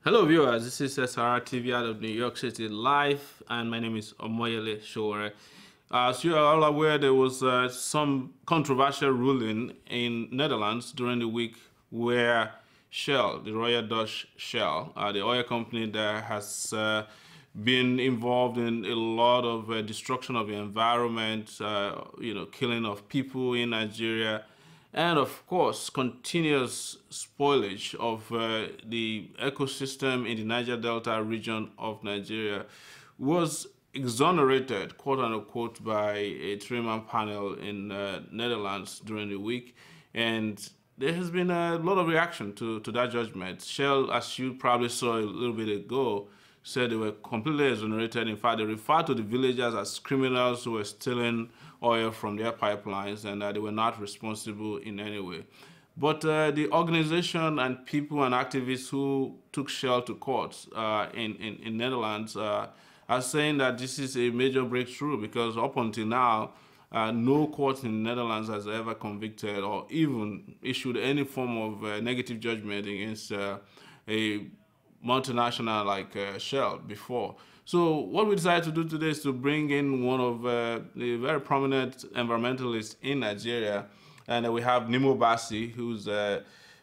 Hello, viewers. This is SaharaTV out of New York City live, and my name is Omoyele Shore. As you are all aware, there was some controversial ruling in Netherlands during the week where Shell, the Royal Dutch Shell, the oil company that has been involved in a lot of destruction of the environment, killing of people in Nigeria, and of course, continuous spoilage of the ecosystem in the Niger Delta region of Nigeria was exonerated, quote unquote, by a three-man panel in Netherlands during the week. And there has been a lot of reaction to that judgment. Shell, as you probably saw a little bit ago, said they were completely exonerated. In fact, they referred to the villagers as criminals who were stealing oil from their pipelines and they were not responsible in any way. But the organization and people and activists who took Shell to court in Netherlands are saying that this is a major breakthrough because up until now, no court in the Netherlands has ever convicted or even issued any form of negative judgment against a multinational like Shell before. So what we decided to do today is to bring in one of the very prominent environmentalists in Nigeria, and we have Nnimmo Bassey, who's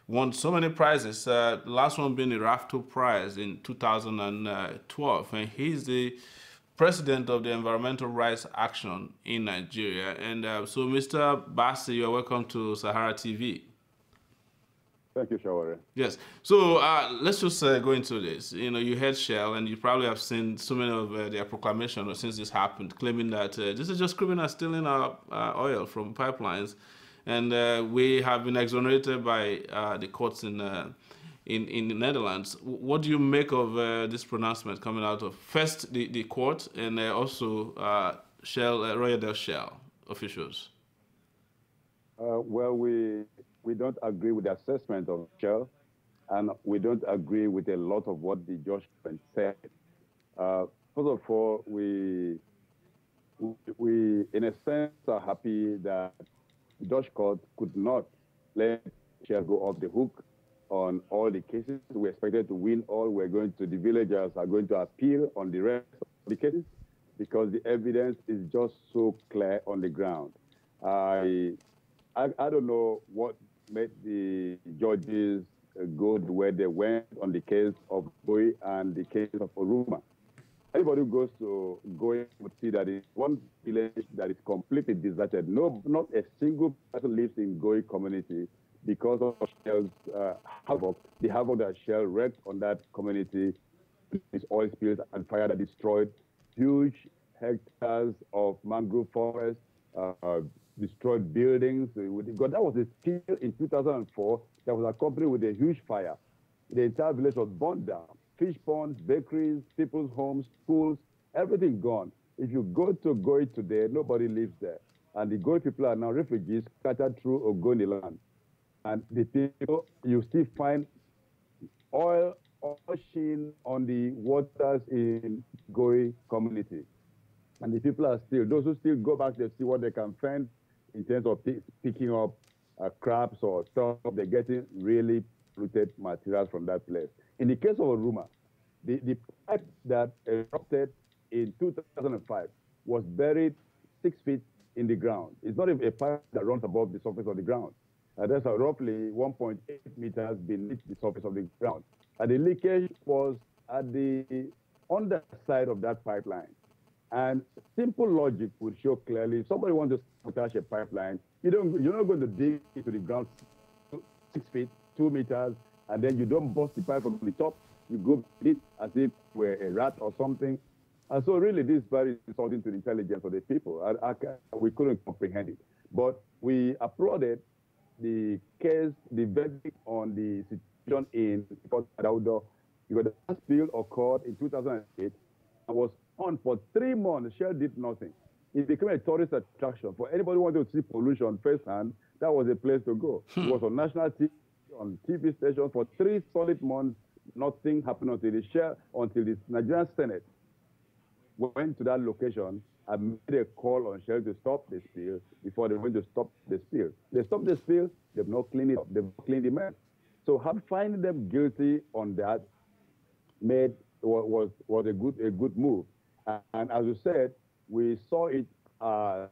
won so many prizes. The last one being the RAFTO Prize in 2012, and he's the president of the Environmental Rights Action in Nigeria. And so, Mr. Bassey, you are welcome to Sahara TV. Thank you, Shawari. Yes. So let's just go into this. You know, you heard Shell, and you probably have seen so many of their proclamations since this happened, claiming that this is just criminals stealing our oil from pipelines, and we have been exonerated by the courts in the Netherlands. What do you make of this pronouncement coming out of first the court and also Shell, Royal Dutch Shell officials? Well, we don't agree with the assessment of Shell, and we don't agree with a lot of what the judgment said. First of all, we, in a sense, are happy that the Dutch court could not let Shell go off the hook on all the cases. We expected to win all. The villagers are going to appeal on the rest of the cases because the evidence is just so clear on the ground. I don't know what made the judges go the way they went on the case of Goi and the case of Oruma. Anybody who goes to Goi would see that it's one village that is completely deserted. No, not a single person lives in Goi community because of Shell's havoc. The havoc that Shell wreaked on that community, these oil spills and fire that destroyed huge hectares of mangrove forest, destroyed buildings. Because that was a spill in 2004 that was accompanied with a huge fire. The entire village was burned down. Fish ponds, bakeries, people's homes, schools, everything gone. If you go to Goi today, nobody lives there. And the Goi people are now refugees scattered through Ogoni land. And the people, you still find oil sheen on the waters in Goi community. And the people are still, those who still go back, they see what they can find in terms of picking up crabs or stuff. They're getting really polluted materials from that place. In the case of Oruma, the pipe that erupted in 2005 was buried 6 feet in the ground. It's not even a pipe that runs above the surface of the ground. That's roughly 1.8 meters beneath the surface of the ground. And the leakage was at the underside of that pipeline. And simple logic would show clearly, if somebody wants to sabotage a pipeline, you're not going to dig into the ground 6 feet, 2 meters, and then you don't bust the pipe from the top. You go it as if we're a rat or something. And so really this is very insulting to the intelligence of the people. We couldn't comprehend it. But we applauded the case, the verdict on the situation in Port Daudo, because the last spill occurred in 2008 and was on for 3 months. Shell did nothing. It became a tourist attraction. For anybody who wanted to see pollution firsthand, that was a place to go. It was on national TV, on TV stations for 3 solid months. Nothing happened until the Nigerian Senate went to that location and made a call on Shell to stop the spill before they went to stop the spill. They stopped the spill, they've not cleaned it up, they've not cleaned the mess. So finding them guilty on that made was a good move. And as you said, we saw it as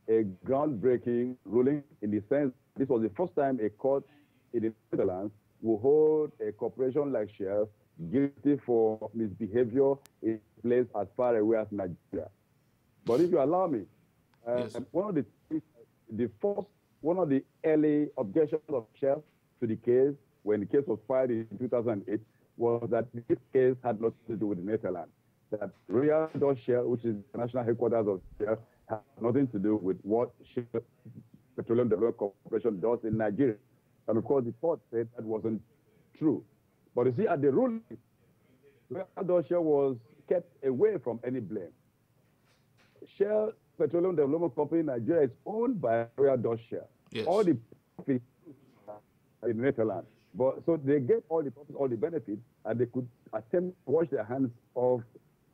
a groundbreaking ruling in the sense this was the first time a court in the Netherlands will hold a corporation like Shell guilty for misbehavior in a place as far away as Nigeria. But if you allow me, Yes. one of the early objections of Shell to the case, when the case was filed in 2008, was that this case had nothing to do with the Netherlands. That Royal Dutch Shell, which is the national headquarters of Shell, had nothing to do with what Shell Petroleum Development Corporation does in Nigeria. And of course, the court said that wasn't true. But you see, at the ruling, Royal Dutch Shell was kept away from any blame. Shell Petroleum Development Company in Nigeria is owned by Royal Dutch Shell. Yes. All the profits are in the Netherlands. But so they get all the profits, all the benefits, and they could attempt to wash their hands of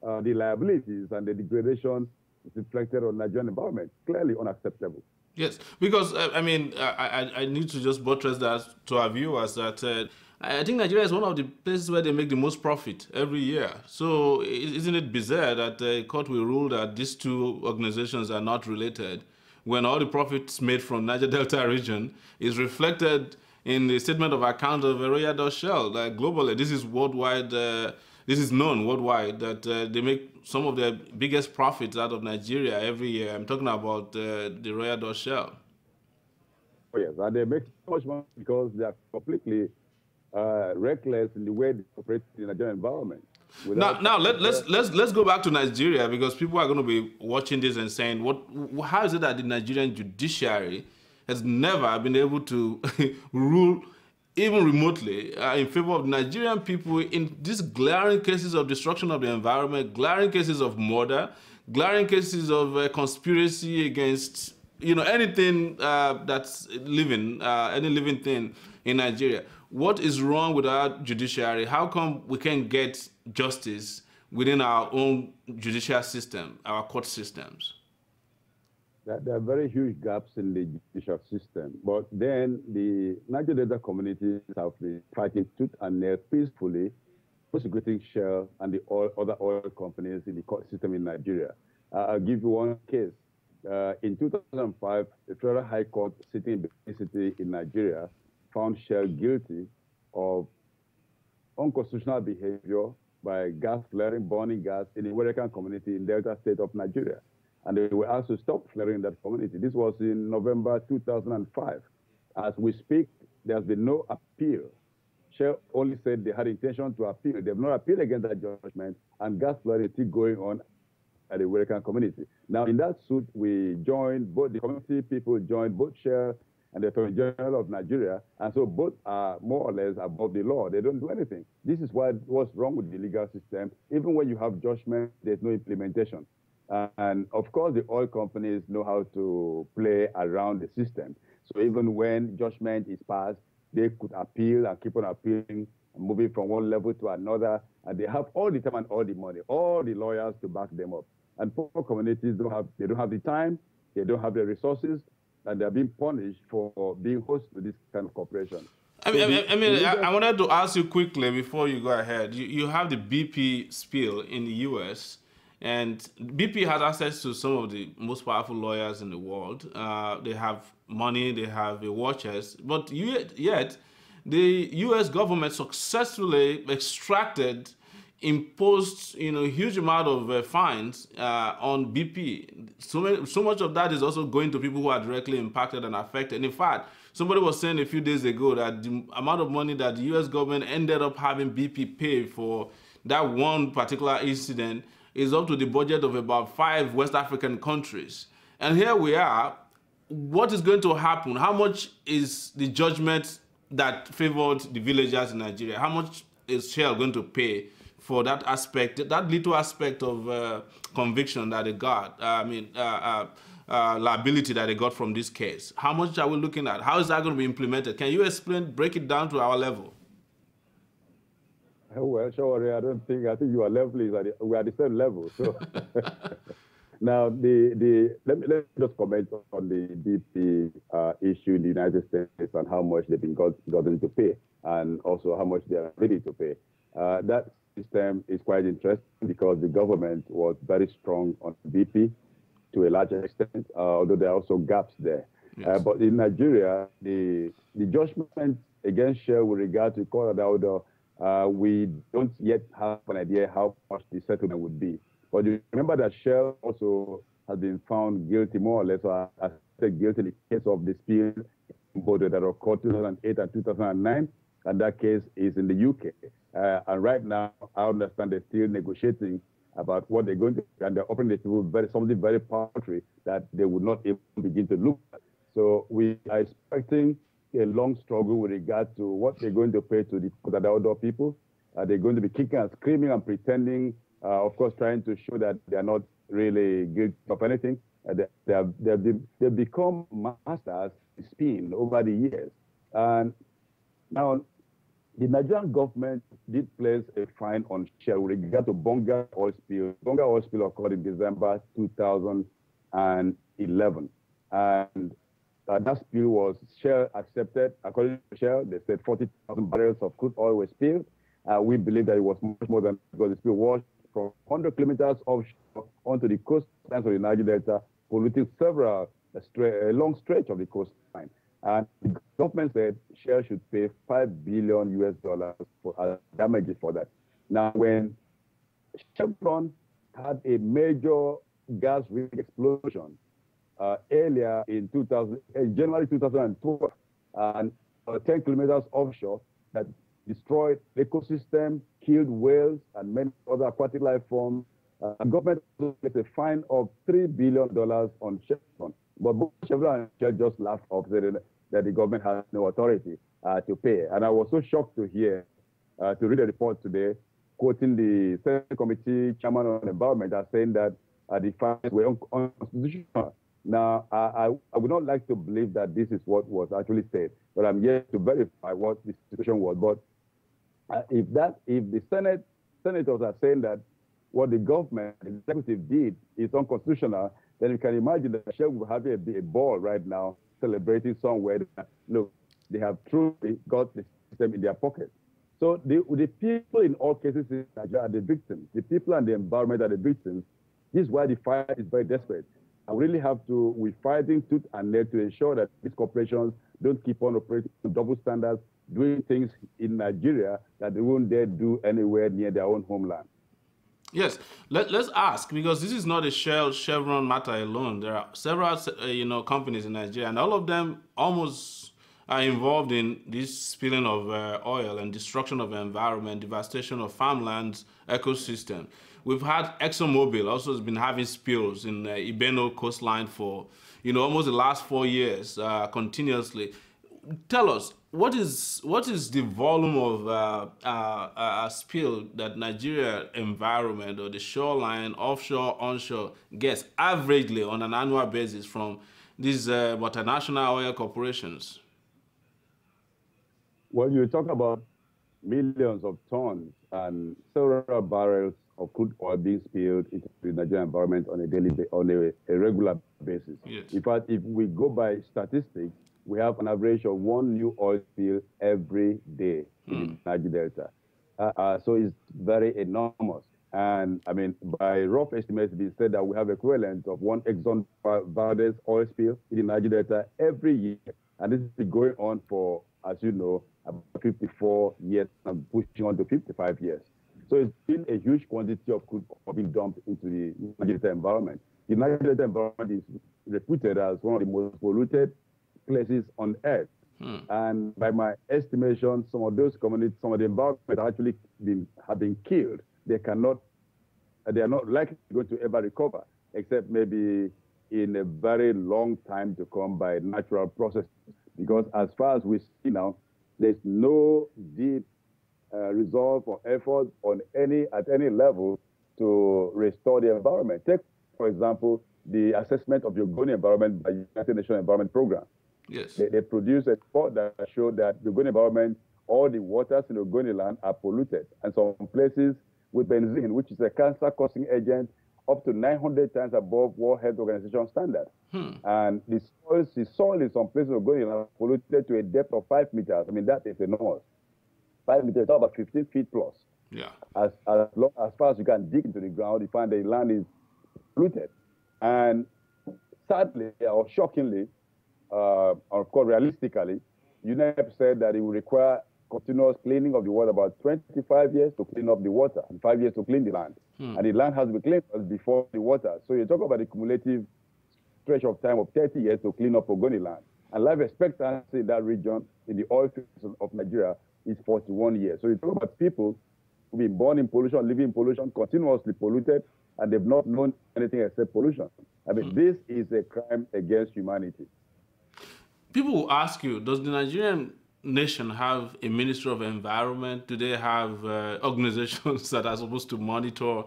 the liabilities and the degradation reflected on Nigerian environment. Clearly unacceptable. Yes, because I need to just buttress that to our viewers that I think Nigeria is one of the places where they make the most profit every year. So isn't it bizarre that the court will rule that these two organizations are not related when all the profits made from Niger Delta region is reflected in the statement of account of Royal Dutch Shell? Globally, this is worldwide. This is known worldwide that they make some of the biggest profits out of Nigeria every year. I'm talking about the Royal Dutch Shell. Oh, yes, and they make so much money because they are completely reckless in the way they operate in the Nigerian environment. Now let's go back to Nigeria, because people are going to be watching this and saying, how is it that the Nigerian judiciary has never been able to rule even remotely in favor of Nigerian people in these glaring cases of destruction of the environment, glaring cases of murder, glaring cases of conspiracy against anything that's living, any living thing in Nigeria? What is wrong with our judiciary? How come we can't get justice within our own judicial system, our court systems? There are very huge gaps in the judicial system. But then the Niger Delta communities have been fighting tooth and nail peacefully, prosecuting Shell and the other oil companies in the court system in Nigeria. I'll give you one case. In 2005, the Federal High Court sitting in Benin City in Nigeria found Shell guilty of unconstitutional behavior by gas flaring, burning gas in the Werakan community in Delta State of Nigeria. And they were asked to stop flaring in that community. This was in November 2005. As we speak, there has been no appeal. Shell only said they had intention to appeal. They have not appealed against that judgment, and gas flaring is still going on at the Werakan community. Now, in that suit, we joined, both the community people joined both Shell and the Attorney General of Nigeria, and so both are more or less above the law. They don't do anything. This is what's wrong with the legal system. Even when you have judgment, there's no implementation. And of course, the oil companies know how to play around the system. So even when judgment is passed, they could appeal and keep on appealing, moving from one level to another. And they have all the time and all the money, all the lawyers to back them up. And poor communities don't have the time, they don't have the resources, and they're being punished for being host to this kind of corporation. I wanted to ask you quickly before you go ahead. You have the BP spill in the U.S., and BP has access to some of the most powerful lawyers in the world. They have money, they have a war chest, but yet the U.S. government successfully imposed a huge amount of fines on BP. So much of that is also going to people who are directly impacted and affected. In fact, somebody was saying a few days ago that the amount of money that the U.S. government ended up having BP pay for that one particular incident is up to the budget of about 5 West African countries. And here we are. What is going to happen? How much is the judgment that favored the villagers in Nigeria? How much is Shell going to pay for that aspect, that little aspect of conviction that they got? Liability that they got from this case. How much are we looking at? How is that going to be implemented? Can you break it down to our level? Well, sure. I think you are leveling. We are at the same level. So now, let me just comment on the BP issue in the United States and how much they've been gotten to pay, and also how much they are ready to pay. That's system is quite interesting because the government was very strong on BP to a large extent, although there are also gaps there. Yes. But in Nigeria, the judgment against Shell with regard to Colorado, we don't yet have an idea how much the settlement would be. But you remember that Shell also has been found guilty, more or less, or has said guilty in the case of the spill in Bodo that occurred 2008 and 2009, and that case is in the UK. And right now, I understand they're still negotiating about what they're going to do, and they're offering the people something very paltry that they would not even begin to look at. So we are expecting a long struggle with regard to what they're going to pay to the Kodadaodo people. They're going to be kicking and screaming and pretending, of course, trying to show that they are not really guilty of anything. They've become masters in spin over the years. And now, the Nigerian government did place a fine on Shell with regard to Bonga oil spill. Bonga oil spill occurred in December 2011. And that spill was Shell accepted. According to Shell, they said 40,000 barrels of crude oil were spilled. We believe that it was much more than, because the spill was from 100 kilometers offshore onto the coastlines of the Niger Delta, polluting a long stretch of the coastline. And the government said Shell should pay $5 billion for damages for that. Now, when Chevron had a major gas rig explosion earlier in January 2012, and 10 kilometers offshore, that destroyed the ecosystem, killed whales and many other aquatic life forms, the government placed a fine of $3 billion on Chevron. But both Chevron and Shell just laughed off, saying that the government has no authority to pay. And I was so shocked to hear, to read a report today, quoting the Senate Committee Chairman on Environment as saying that the fines were unconstitutional. Now, I would not like to believe that this is what was actually said, but I'm yet to verify what the situation was. But if the senators are saying that what the government, the executive did is unconstitutional, then you can imagine that Shell will have a ball right now celebrating somewhere that, look, they have truly got the system in their pocket. So the people in all cases in Nigeria are the victims. The people and the environment are the victims. This is why the fight is very desperate. And we really have to, we're fighting tooth and nail to ensure that these corporations don't keep on operating double standards, doing things in Nigeria that they won't dare do anywhere near their own homeland. Yes, let's ask, because this is not a Chevron matter alone. There are several, companies in Nigeria, and all of them almost are involved in this spilling of oil and destruction of the environment, devastation of farmlands, ecosystem. We've had Exxon-Mobil also has been having spills in Ibeno coastline for, almost the last 4 years continuously. Tell us, what is the volume of spill that Nigeria environment or the shoreline, offshore, onshore gets averagely on an annual basis from these multinational oil corporations? Well, you talk about millions of tons and several barrels of crude oil being spilled into the Nigerian environment on a regular basis. Yes. In fact, if we go by statistics, we have an average of one new oil spill every day in the Niger Delta. So it's very enormous. And I mean, by rough estimates, it is said that we have equivalent of one Exxon-Mobil oil spill in the Niger Delta every year. And this is going on for, as you know, about 54 years and pushing on to 55 years. So it's been a huge quantity of crude oil being dumped into the Niger Delta environment. The Niger Delta environment is reputed as one of the most polluted places on earth. And by my estimation, some of those communities, some of the environment actually have been killed. They are not likely going to ever recover, except maybe in a very long time to come by natural processes. Because as far as we see now, there's no deep resolve or effort at any level to restore the environment. Take, for example, the assessment of the Ogoni environment by the United Nations Environment Program. Yes. They produced a report that showed that the Ogoni environment, all the waters in Ogoni land are polluted. And some places with benzene, which is a cancer-causing agent, up to 900 times above World Health Organization standard. And the soil in some places in Ogoni land are polluted to a depth of 5 meters. I mean, that is enormous. 5 meters, about 15 feet plus. Yeah. As far as you can dig into the ground, you find the land is polluted. And sadly or shockingly, or of course realistically, UNEP said that it will require continuous cleaning of the water, about 25 years to clean up the water and 5 years to clean the land. And the land has to be cleaned before the water. So you talk about the cumulative stretch of time of 30 years to clean up Ogoni land. And life expectancy in that region, in the oil fields of Nigeria, is 41 years. So you talk about people who've been born in pollution, living in pollution, continuously polluted, and they've not known anything except pollution. I mean, this is a crime against humanity. People will ask you, does the Nigerian nation have a Ministry of Environment? Do they have organizations that are supposed to monitor,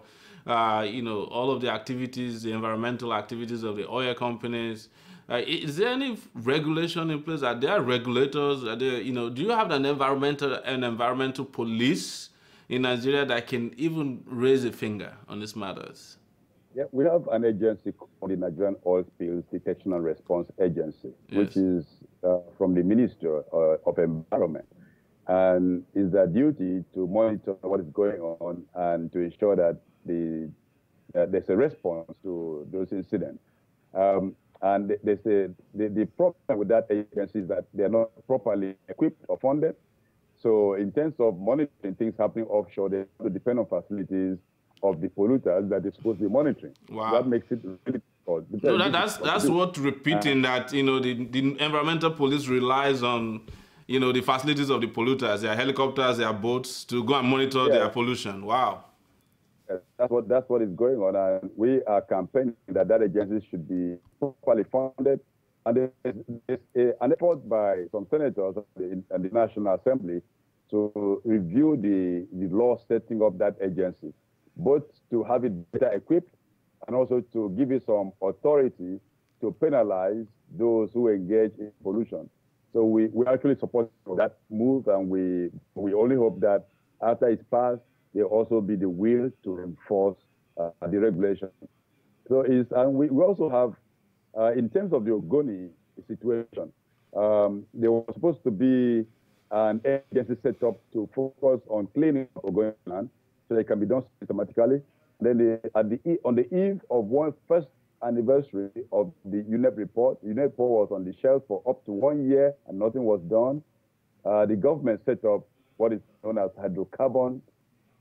all of the activities, the environmental activities of the oil companies? Is there any regulation in place? Are there regulators? Are there, do you have an environmental police in Nigeria that can even raise a finger on these matters? Yeah, we have an agency called the Nigerian Oil Spills Detection and Response Agency, yes, which is from the Ministry of Environment. And it's their duty to monitor what is going on and to ensure that there's a response to those incidents. And they say the problem with that agency is that they're not properly equipped or funded. So in terms of monitoring things happening offshore, they have to depend on facilities of the polluters that they're supposed to be monitoring. Wow. That makes it really difficult. No, that's what repeating that, the environmental police relies on, the facilities of the polluters, their helicopters, their boats, to go and monitor their pollution. Wow. That's what is going on, and we are campaigning that agency should be properly funded. And there's an effort by some senators and the National Assembly to review the law setting up that agency, both to have it better equipped and also to give it some authority to penalize those who engage in pollution. So we actually support that move, and we only hope that after it's passed, there also be the will to enforce the regulation. So and we also have, in terms of the Ogoni situation, there was supposed to be an agency set up to focus on cleaning up Ogoni land so that it can be done systematically. Then on the eve of one first anniversary of the UNEP report was on the shelf for up to 1 year and nothing was done. The government set up what is known as hydrocarbon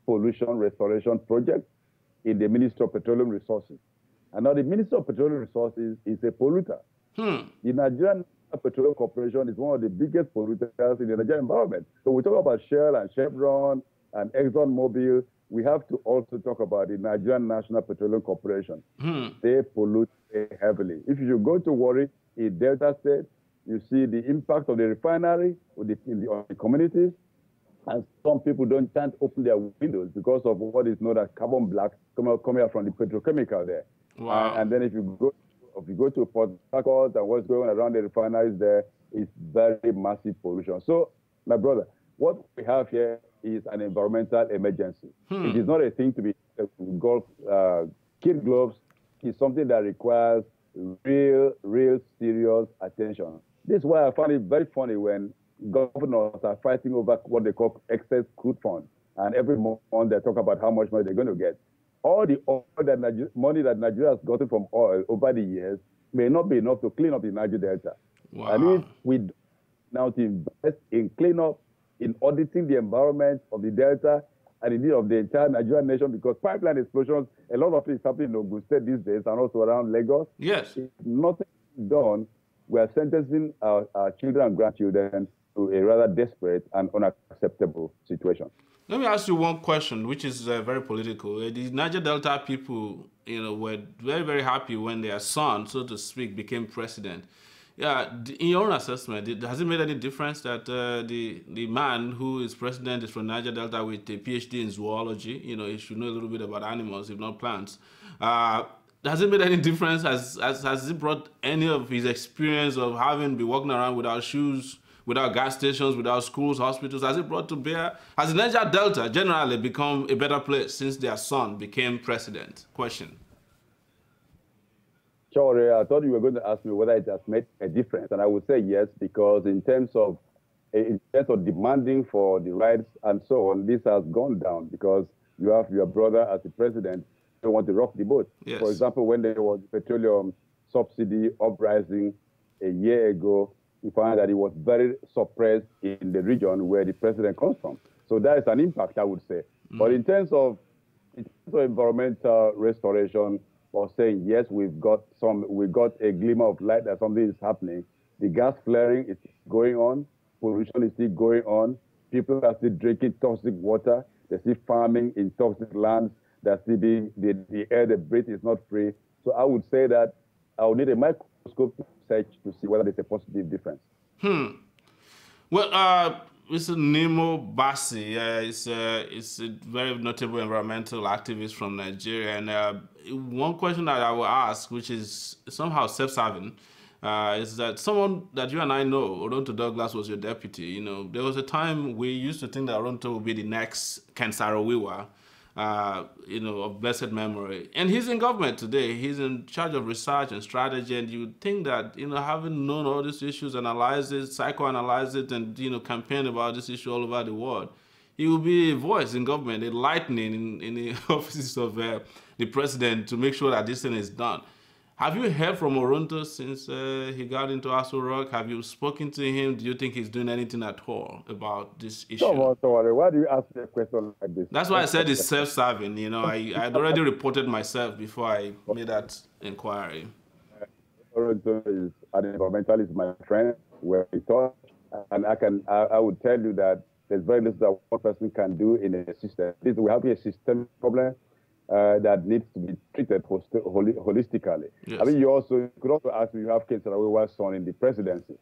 pollution restoration project in the Ministry of Petroleum Resources. And now the Ministry of Petroleum Resources is a polluter. The Nigerian Petroleum Corporation is one of the biggest polluters in the Nigerian environment. So we talk about Shell and Chevron and Exxon-Mobil. We have to also talk about the Nigerian National Petroleum Corporation. They pollute heavily. If you go to Warri in Delta State, you see the impact of the refinery on the communities. And some people can't open their windows because of what is known as carbon black coming out from the petrochemical there. Wow. And then if you go to Port Harcourt and what's going on around the refineries there, it's very massive pollution. So, my brother, what we have here is an environmental emergency. It is not a thing to be kid gloves. It's something that requires real serious attention. This is why I find it very funny when governors are fighting over what they call excess crude funds. And every month they talk about how much money they're going to get. All the money that Nigeria has gotten from oil over the years may not be enough to clean up the Niger Delta. Wow. And if we now to invest in cleanup, in auditing the environment of the Delta, and indeed of the entire Nigerian nation, because pipeline explosions, a lot of it is happening in Ogun State these days and also around Lagos. Yes. If nothing is done, we are sentencing our children and grandchildren to a rather desperate and unacceptable situation. Let me ask you one question, which is very political. The Niger Delta people, were very, very happy when their son, so to speak, became president. Yeah, in your own assessment, has it made any difference that the man who is president is from Niger Delta with a PhD in zoology? He should know a little bit about animals, if not plants. Has it made any difference? Has it brought any of his experience of having been walking around without shoes, without gas stations, without schools, hospitals, has it brought to bear? Has the Niger Delta generally become a better place since their son became president? Question. Sure, I thought you were going to ask me whether it has made a difference, and I would say yes, because in terms of in terms of demanding for the rights and so on, this has gone down because you have your brother as the president who want to rock the boat. Yes. For example, when there was petroleum subsidy uprising a year ago, we found that it was very suppressed in the region where the president comes from. So that is an impact, I would say. But in terms of environmental restoration, or saying yes, we got a glimmer of light that something is happening. The gas flaring is going on, pollution is still going on. People are still drinking toxic water. They're still farming in toxic lands. They're still the air they breathe is not free. So I would say that I would need a microscope search to see whether there's a positive difference. Well, Mr. Nnimmo Bassey is a very notable environmental activist from Nigeria. And one question that I will ask, which is somehow self-serving, is that someone that you and I know, Oronto Douglas was your deputy. You know, there was a time we used to think that Oronto would be the next Ken Saro-Wiwa, you know, of blessed memory. And he's in government today. He's in charge of research and strategy. And you would think that, you know, having known all these issues, analyze it, psychoanalyze it, and, you know, campaign about this issue all over the world, he will be a voice in government, a lightning in the offices of the president to make sure that this thing is done. Have you heard from Oronto since he got into Aso Rock? Have you spoken to him? Do you think he's doing anything at all about this issue? Don't worry. Why do you ask me a question like this? That's why I said it's self-serving. You know, I'd already reported myself before I made that inquiry. Oronto is an environmentalist, my friend, where we talk, and I would tell you that there's very little that one person can do in a system. We have a systemic problem that needs to be treated holistically. Yes. I mean, you could also ask me, you have Ken Saro-Wiwa's son in the presidency.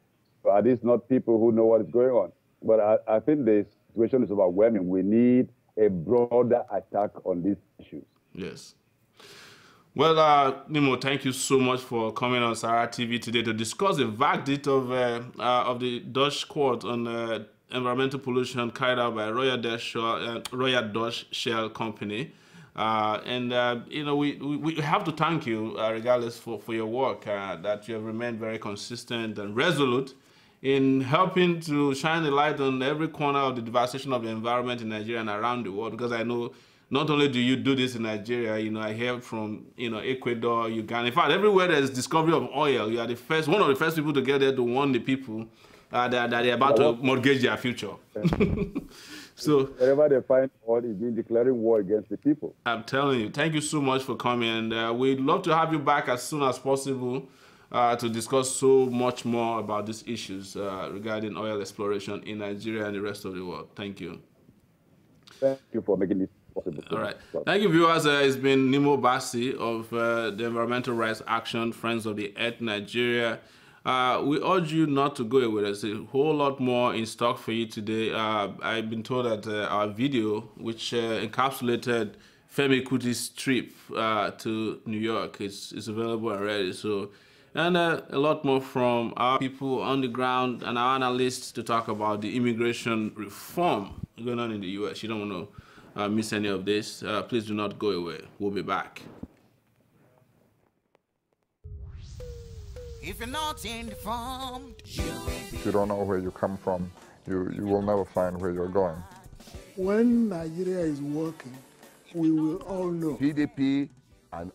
So are these not people who know what is going on? But I think the situation is overwhelming. We need a broader attack on these issues. Yes. Well, Nnimmo, thank you so much for coming on SaharaTV today to discuss the verdict of the Dutch court on environmental pollution carried out by Royal Dutch Shell Company. You know, we have to thank you, regardless, for your work, that you have remained very consistent and resolute in helping to shine the light on every corner of the devastation of the environment in Nigeria and around the world. Because I know not only do you do this in Nigeria, you know, I hear from, you know, Ecuador, Uganda. In fact, everywhere there's discovery of oil, you are one of the first people to get there to warn the people that they're about to mortgage their future. So wherever they find oil, is being declaring war against the people. I'm telling you, thank you so much for coming. And we'd love to have you back as soon as possible to discuss so much more about these issues regarding oil exploration in Nigeria and the rest of the world. Thank you. Thank you for making this possible. All right. Thank you, viewers. It's been Nnimmo Bassey of the Environmental Rights Action, Friends of the Earth, Nigeria. We urge you not to go away. There's a whole lot more in stock for you today. I've been told that our video, which encapsulated Femi Kuti's trip to New York, is available already. So, and a lot more from our people on the ground and our analysts to talk about the immigration reform going on in the U.S. You don't want to miss any of this. Please do not go away. We'll be back. If you're not informed, if you don't know where you come from, you will never find where you're going. When Nigeria is working, we will all know. PDP and